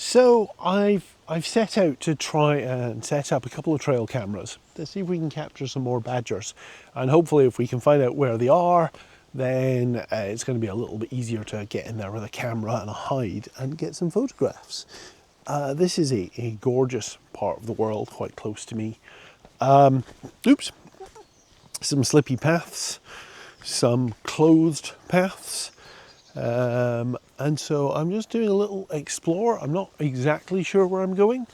So I've set out to try and set up a couple of trail cameras to see if we can capture some more badgers, and hopefully if we can find out where they are, then it's going to be a little bit easier to get in there with a camera and a hide and get some photographs. This is a gorgeous part of the world quite close to me. Oops, some slippy paths, some closed paths. And so I'm just doing a little explore. I'm not exactly sure where I'm going.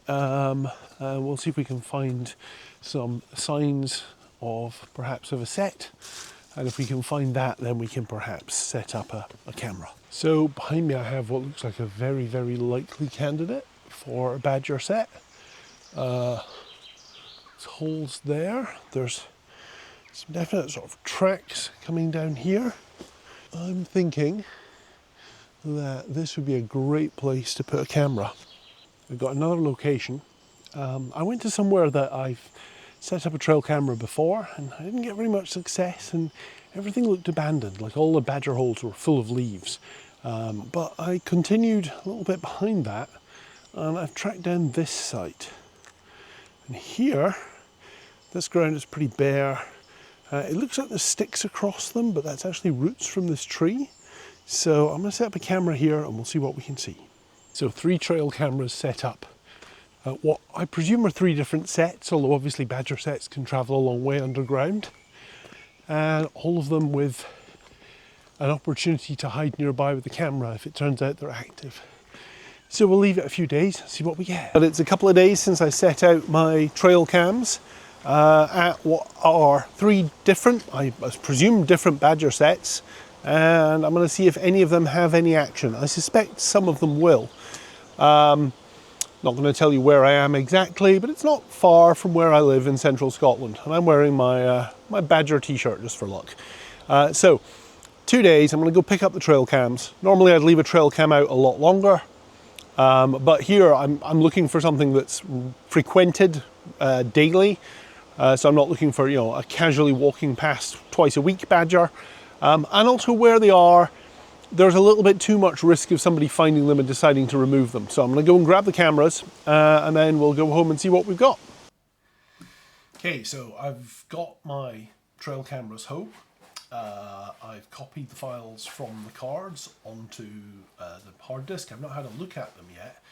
We'll see if we can find some signs of perhaps of a set. And if we can find that, then we can perhaps set up a camera. So behind me I have what looks like a very, very likely candidate for a badger set. There's holes there. There's some definite sort of tracks coming down here. I'm thinking that this would be a great place to put a camera. We've got another location. I went to somewhere that I've set up a trail camera before and I didn't get very much success, and everything looked abandoned, like all the badger holes were full of leaves. But I continued a little bit behind that and I've tracked down this site. And here, this ground is pretty bare. It looks like there's sticks across them, but that's actually roots from this tree. So I'm going to set up a camera here and we'll see what we can see. So 3 trail cameras set up. What I presume are 3 different sets, although obviously badger sets can travel a long way underground. And all of them with an opportunity to hide nearby with the camera if it turns out they're active. So we'll leave it a few days and see what we get. But it's a couple of days since I set out my trail cams at what are 3 different, I presume different badger sets. And I'm going to see if any of them have any action. I suspect some of them will. Not going to tell you where I am exactly, but it's not far from where I live in central Scotland. And I'm wearing my my badger t-shirt just for luck. So 2 days, I'm going to go pick up the trail cams. Normally I'd leave a trail cam out a lot longer. But here I'm looking for something that's frequented daily. So I'm not looking for, you know, a casually walking past twice a week badger. And also where they are, there's a little bit too much risk of somebody finding them and deciding to remove them. So I'm going to go and grab the cameras and then we'll go home and see what we've got. Okay, so I've got my trail cameras home. I've copied the files from the cards onto the hard disk. I've not had a look at them yet,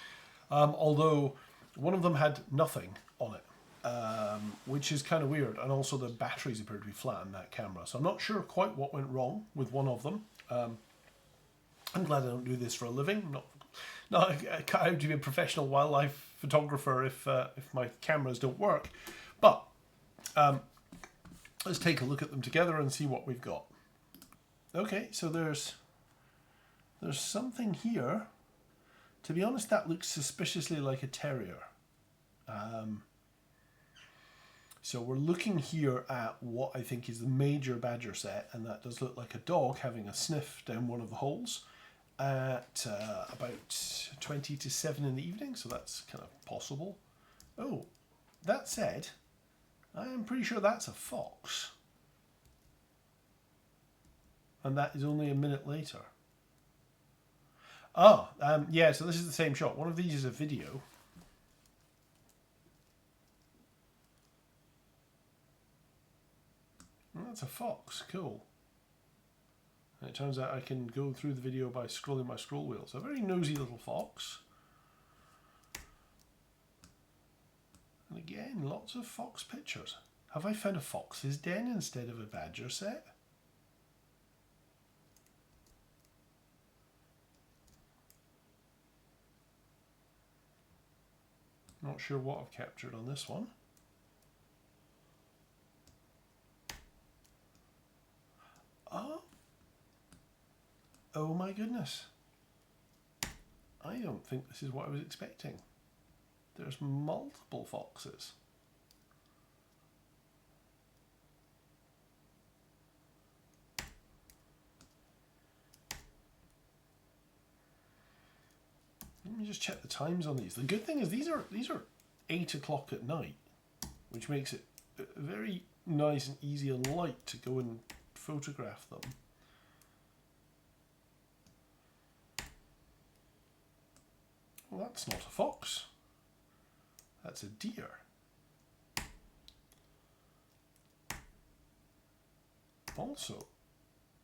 although one of them had nothing on it. Which is kind of weird, and also the batteries appear to be flat in that camera, so I'm not sure quite what went wrong with one of them. I'm glad I don't do this for a living. Not cut out to be a professional wildlife photographer if my cameras don't work. But let's take a look at them together and see what we've got. Okay, so there's something here. To be honest, that looks suspiciously like a terrier. So we're looking here at what I think is the major badger set, and that does look like a dog having a sniff down one of the holes at about 20 to 7 in the evening, so that's kind of possible. Oh, that said, I am pretty sure that's a fox. And that is only a minute later. Oh, yeah, so this is the same shot. One of these is a video. That's a fox, cool. And it turns out I can go through the video by scrolling my scroll wheel. So a very nosy little fox. And again, lots of fox pictures. Have I found a fox's den instead of a badger set? Not sure what I've captured on this one. Oh my goodness. I don't think this is what I was expecting. There's multiple foxes. Let me just check the times on these. The good thing is these are 8 o'clock at night, which makes it very nice and easy and light to go and photograph them. Well, that's not a fox. That's a deer. Also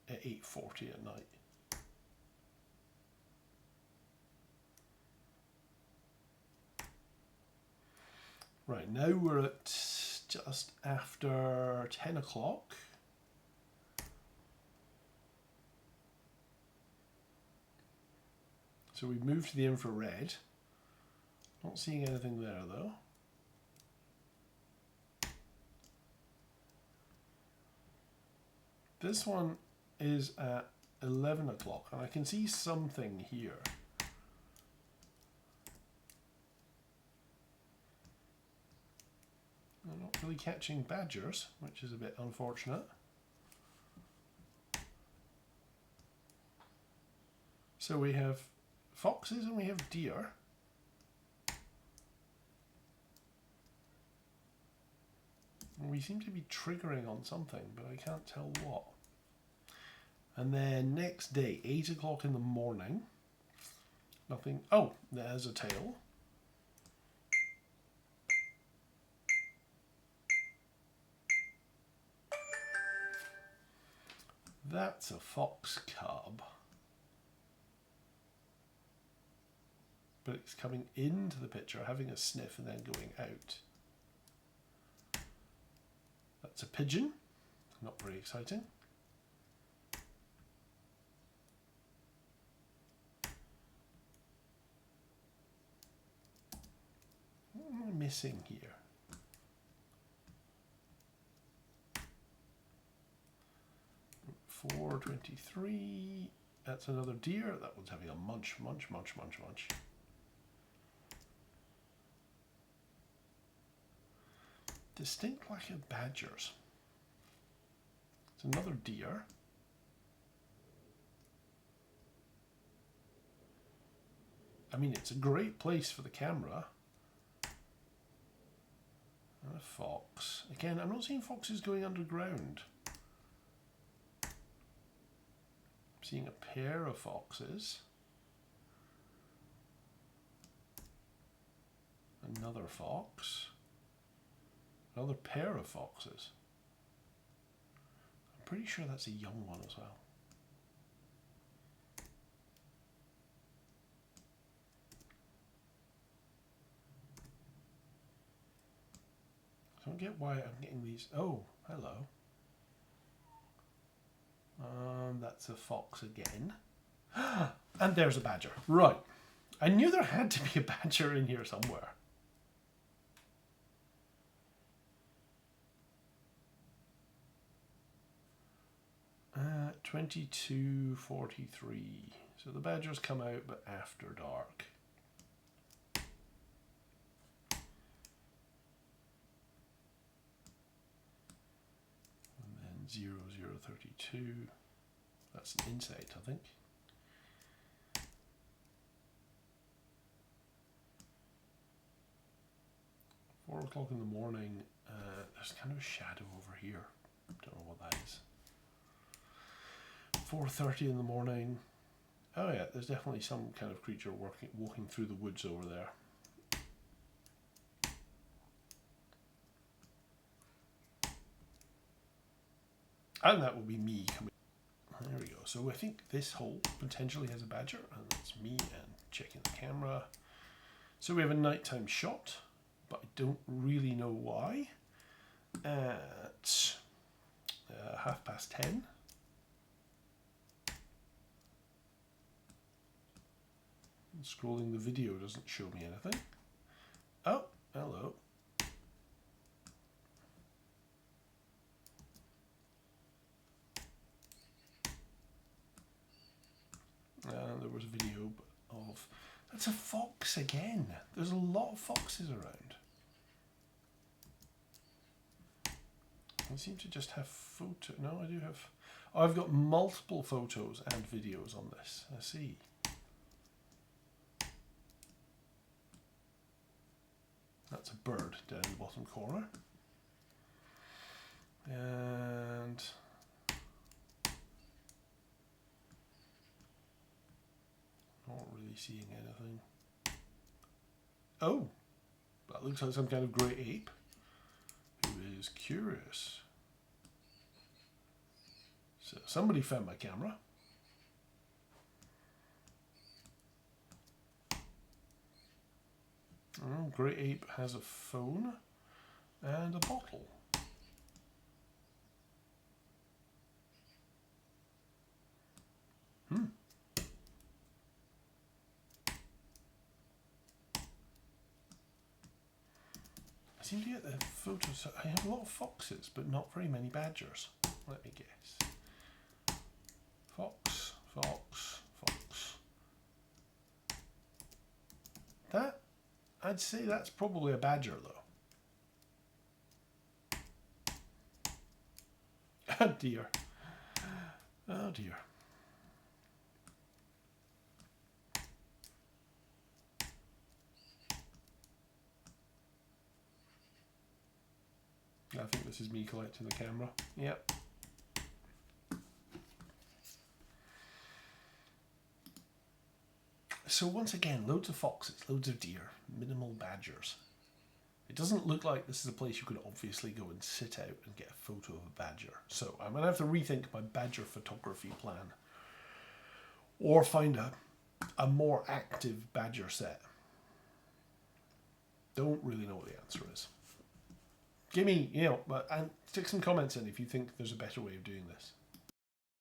at 8:40 at night. Right, now we're at just after 10 o'clock. So we've moved to the infrared. Not seeing anything there though. This one is at 11 o'clock and I can see something here. I'm not really catching badgers, which is a bit unfortunate. So we have foxes and we have deer. And we seem to be triggering on something, but I can't tell what. And then next day, 8 o'clock in the morning. Nothing. Oh, there's a tail. That's a fox cub. But it's coming into the picture, having a sniff and then going out. That's a pigeon. Not very exciting. What am I missing here? $4.23. That's another deer. That one's having a munch. Distinct lack of badgers. It's another deer. I mean, it's a great place for the camera. And a fox. Again, I'm not seeing foxes going underground. I'm seeing a pair of foxes. Another fox. Another pair of foxes. I'm pretty sure that's a young one as well. I don't get why I'm getting these. Oh, hello. That's a fox again. And there's a badger. Right. I knew there had to be a badger in here somewhere. At 22:43. So the badgers come out, but after dark. And then 0032. That's an insect, I think. Four o'clock in the morning. There's kind of a shadow over here. Don't know what that is. 4:30 in the morning. Oh yeah, there's definitely some kind of creature walking through the woods over there. And that will be me coming. There we go. So I think this hole potentially has a badger, and that's me and checking the camera. So we have a nighttime shot, but I don't really know why. At 10:30. Scrolling the video doesn't show me anything. Oh, hello. There was a video of... That's a fox again. There's a lot of foxes around. I seem to just have photo... No, I do have... Oh, I've got multiple photos and videos on this. I see. That's a bird down in the bottom corner. And... not really seeing anything. Oh, that looks like some kind of grey ape who is curious. So somebody found my camera. Oh, grey ape has a phone and a bottle. I seem to get the photos. I have a lot of foxes, but not very many badgers. Let me guess. Fox, fox, fox. That, I'd say that's probably a badger though. Oh dear. Oh dear. I think this is me collecting the camera. Yep. So once again, loads of foxes, loads of deer, minimal badgers. It doesn't look like this is a place you could obviously go and sit out and get a photo of a badger. So I'm going to have to rethink my badger photography plan. Or find a more active badger set. Don't really know what the answer is. Give me, and stick some comments in if you think there's a better way of doing this.